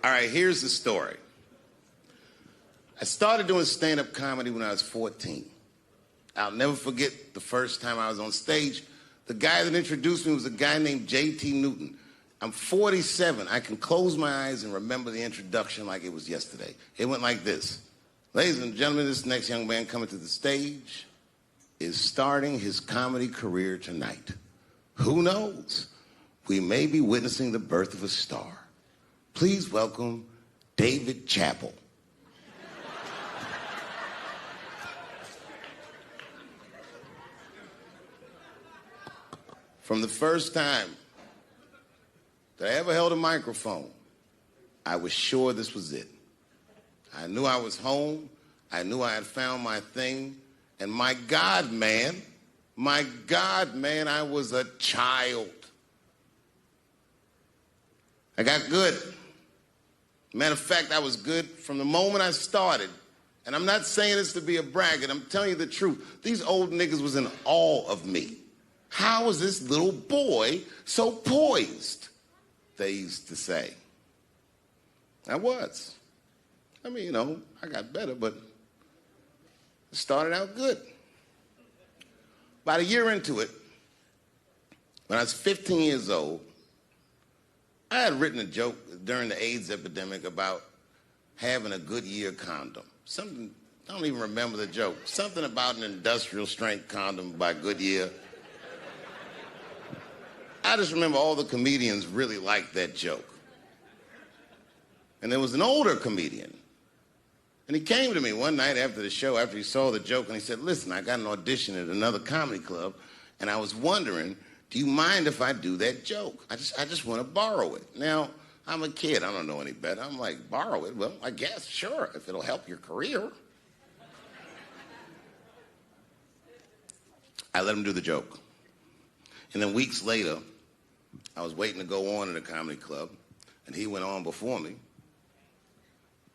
All right, here's the story. I started doing stand-up comedy when I was 14. I'll never forget the first time I was on stage. The guy that introduced me was a guy named J.T. Newton. I'm 47. I can close my eyes and remember the introduction like it was yesterday. It went like this. Ladies and gentlemen, this next young man coming to the stage is starting his comedy career tonight. Who knows? We may be witnessing the birth of a star. Please welcome Dave Chappelle. From the first time that I ever held a microphone, I was sure this was it. I knew I was home. I knew I had found my thing. And my God, man, I was a child. I got good. Matter of fact, I was good from the moment I started. And I'm not saying this to be a braggart. I'm telling you the truth. These old niggas was in awe of me. How was this little boy so poised? They used to say. I was. I mean, I got better, but it started out good. About a year into it, when I was 15 years old, I had written a joke during the AIDS epidemic about having a Goodyear condom. Something, I don't even remember the joke. Something about an industrial strength condom by Goodyear. I just remember all the comedians really liked that joke. And there was an older comedian. And he came to me one night after the show, after he saw the joke, and he said, listen, I got an audition at another comedy club, and I was wondering, do you mind if I do that joke? I just want to borrow it. Now, I'm a kid. I don't know any better. I'm like, borrow it? Well, I guess, sure, if it'll help your career. I let him do the joke. And then weeks later, I was waiting to go on in a comedy club, and he went on before me,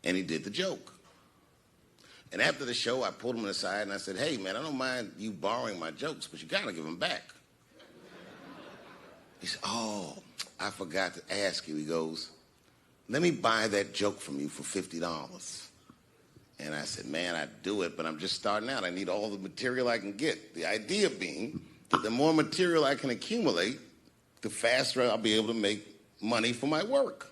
and he did the joke. And after the show, I pulled him aside, and I said, hey, man, I don't mind you borrowing my jokes, but you got to give them back. He said, oh, I forgot to ask you. He goes, let me buy that joke from you for $50. And I said, man, I'd do it, but I'm just starting out. I need all the material I can get. The idea being that the more material I can accumulate, the faster I'll be able to make money for my work.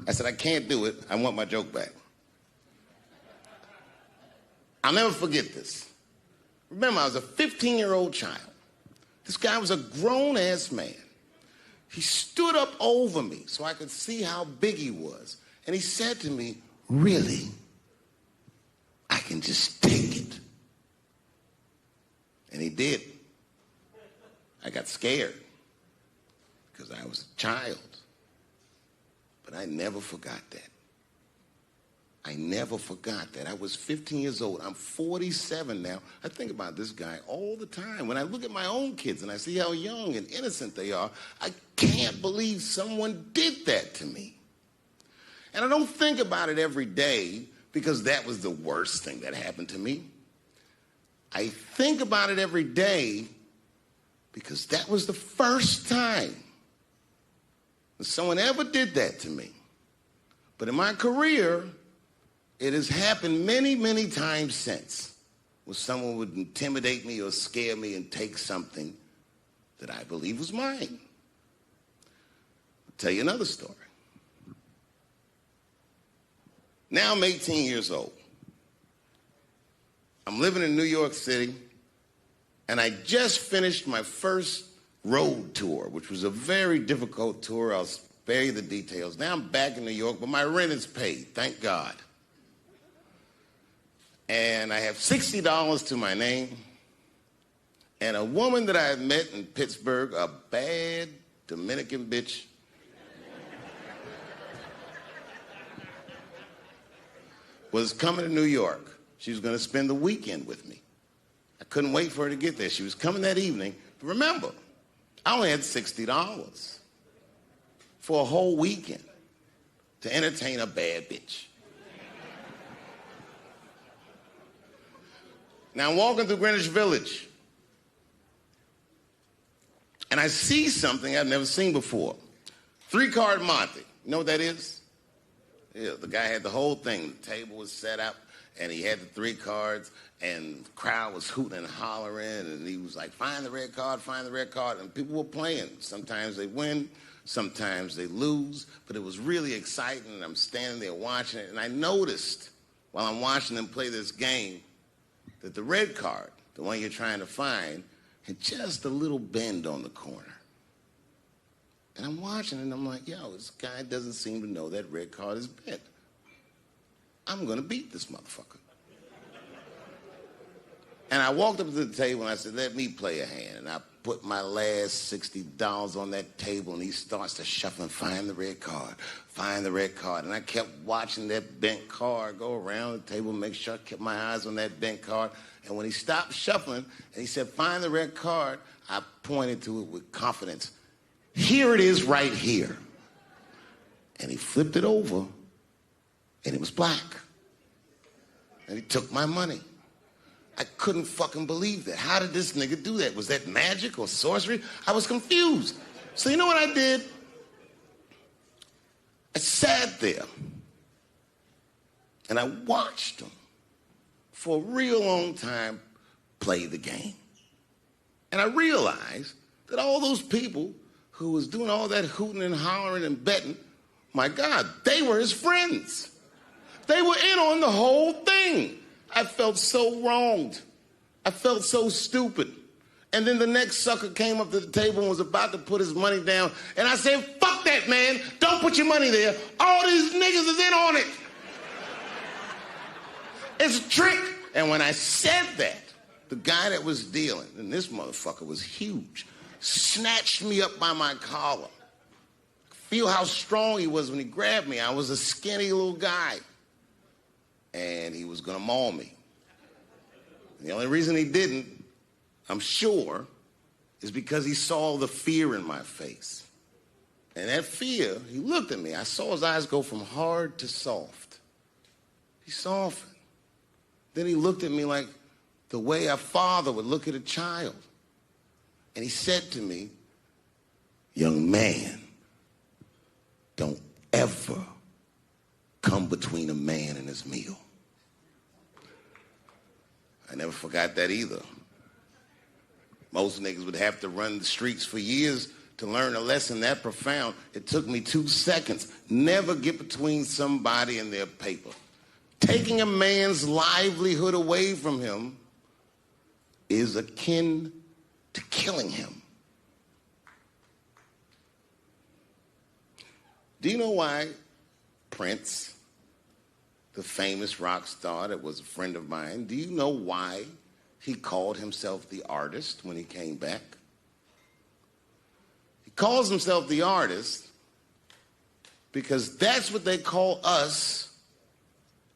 I said, I can't do it. I want my joke back. I'll never forget this. Remember, I was a 15-year-old child. This guy was a grown-ass man. He stood up over me so I could see how big he was. And he said to me, really? I can just take it. And he did. I got scared because I was a child. But I never forgot that. I never forgot that. I was 15 years old. I'm 47 now. I think about this guy all the time. When I look at my own kids and I see how young and innocent they are, I can't believe someone did that to me. And I don't think about it every day because that was the worst thing that happened to me. I think about it every day because that was the first time that someone ever did that to me. But in my career, it has happened many, many times since, where someone would intimidate me or scare me and take something that I believe was mine. I'll tell you another story. Now I'm 18 years old. I'm living in New York City, and I just finished my first road tour, which was a very difficult tour. I'll spare you the details. Now I'm back in New York, but my rent is paid, thank God. And I have $60 to my name, and a woman that I had met in Pittsburgh, a bad Dominican bitch, was coming to New York. She was going to spend the weekend with me. I couldn't wait for her to get there. She was coming that evening. But remember, I only had $60 for a whole weekend to entertain a bad bitch. Now I'm walking through Greenwich Village, and I see something I've never seen before. Three Card Monte. You know what that is? Yeah, the guy had the whole thing. The table was set up, and he had the three cards, and the crowd was hooting and hollering, and he was like, find the red card, find the red card, and people were playing. Sometimes they win, sometimes they lose, but it was really exciting, and I'm standing there watching it, and I noticed while I'm watching them play this game that the red card, the one you're trying to find, had just a little bend on the corner. And I'm watching it, and I'm like, yo, this guy doesn't seem to know that red card is bent. I'm going to beat this motherfucker. And I walked up to the table, and I said, let me play a hand. And I put my last $60 on that table, and he starts to shuffle and find the red card, find the red card. And I kept watching that bent card go around the table, make sure I kept my eyes on that bent card. And when he stopped shuffling, and he said, find the red card, I pointed to it with confidence. Here it is right here. And he flipped it over, and it was black. And he took my money. I couldn't fucking believe that. How did this nigga do that? Was that magic or sorcery? I was confused. So you know what I did? I sat there, and I watched him for a real long time play the game. And I realized that all those people who was doing all that hooting and hollering and betting, my God, they were his friends. They were in on the whole thing. I felt so wronged. I felt so stupid. And then the next sucker came up to the table and was about to put his money down. And I said, fuck that, man. Don't put your money there. All these niggas is in on it. It's a trick. And when I said that, the guy that was dealing, and this motherfucker was huge, snatched me up by my collar. Feel how strong he was when he grabbed me. I was a skinny little guy. And he was going to maul me. And the only reason he didn't, I'm sure, is because he saw the fear in my face. And that fear, he looked at me. I saw his eyes go from hard to soft. He softened. Then he looked at me like the way a father would look at a child. And he said to me, young man, don't ever come between a man and his meal. I never forgot that either. Most niggas would have to run the streets for years to learn a lesson that profound. It took me 2 seconds. Never get between somebody and their paper. Taking a man's livelihood away from him is akin to killing him. Do you know why Prince, the famous rock star that was a friend of mine, do you know why he called himself the artist when he came back? He calls himself the artist because that's what they call us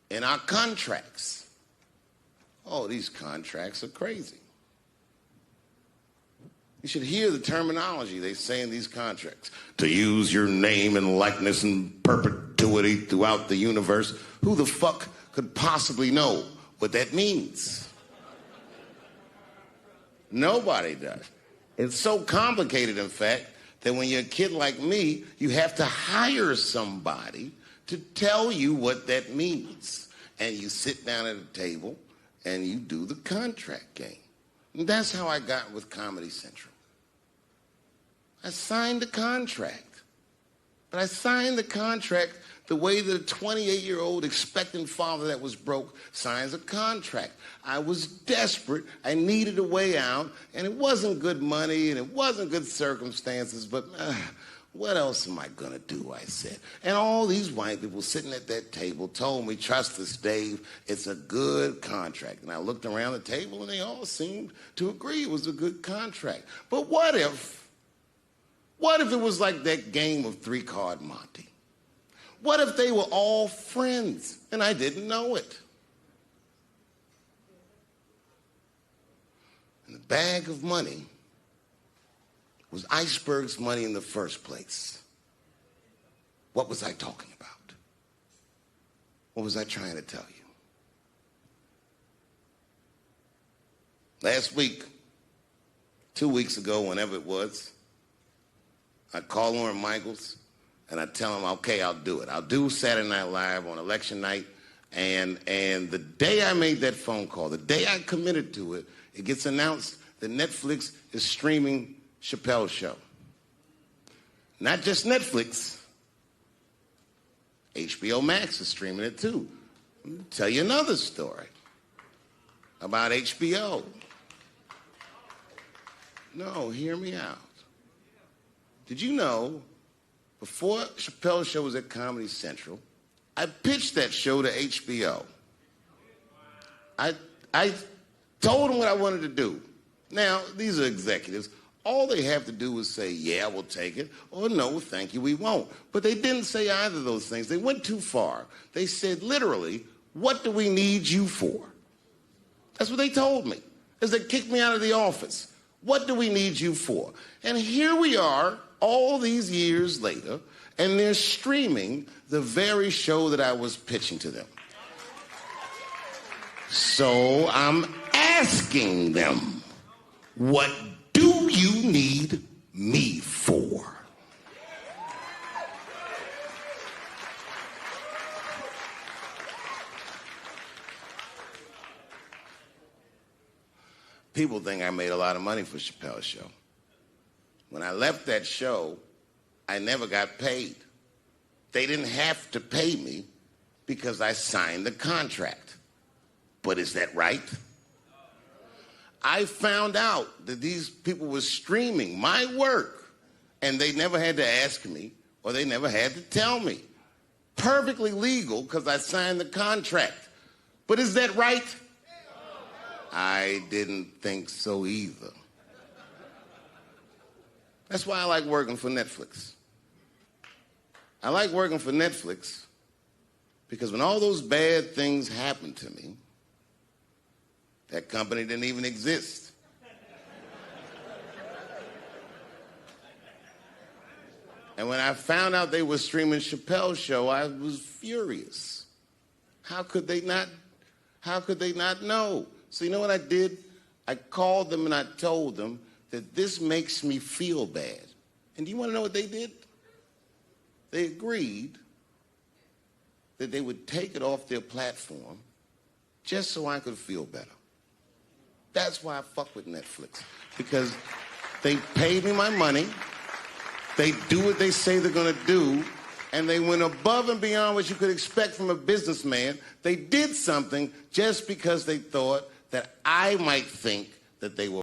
in our contracts. Oh, these contracts are crazy. You should hear the terminology they say in these contracts. To use your name and likeness in perpetuity throughout the universe. Who the fuck could possibly know what that means? Nobody does. It's so complicated, in fact, that when you're a kid like me, you have to hire somebody to tell you what that means. And you sit down at a table and you do the contract game. And that's how I got with Comedy Central. I signed the contract. But I signed the contract the way that a 28-year-old expectant father that was broke signs a contract. I was desperate. I needed a way out. And it wasn't good money and it wasn't good circumstances. But what else am I going to do, I said. And all these white people sitting at that table told me, trust us, Dave, it's a good contract. And I looked around the table and they all seemed to agree it was a good contract. But what if it was like that game of Three Card Monte? What if they were all friends and I didn't know it? And the bag of money was Iceberg's money in the first place. What was I talking about? What was I trying to tell you? Last week, 2 weeks ago, whenever it was, I called Lauren Michaels And I tell them, okay, I'll do it. I'll do Saturday Night Live on election night. And the day I made that phone call, the day I committed to it, it gets announced that Netflix is streaming Chappelle's show. Not just Netflix. HBO Max is streaming it too. Let me tell you another story about HBO. No, hear me out. Did you know, before Chappelle's show was at Comedy Central, I pitched that show to HBO. I told them what I wanted to do. Now, these are executives. All they have to do is say, yeah, we'll take it, or no, thank you, we won't. But they didn't say either of those things. They went too far. They said, literally, what do we need you for? That's what they told me, as they kicked me out of the office. What do we need you for? And here we are, all these years later, and they're streaming the very show that I was pitching to them. So I'm asking them, what do you need me for? People think I made a lot of money for Chappelle's show. When I left that show, I never got paid. They didn't have to pay me because I signed the contract. But is that right? I found out that these people were streaming my work, and they never had to ask me, or they never had to tell me. Perfectly legal because I signed the contract. But is that right? I didn't think so either. That's why I like working for Netflix. I like working for Netflix because when all those bad things happened to me, that company didn't even exist. And when I found out they were streaming Chappelle's show, I was furious. How could they not know? So you know what I did? I called them and I told them that this makes me feel bad. And do you want to know what they did? They agreed that they would take it off their platform just so I could feel better. That's why I fuck with Netflix. Because they paid me my money, they do what they say they're gonna do, and they went above and beyond what you could expect from a businessman. They did something just because they thought that I might think that they were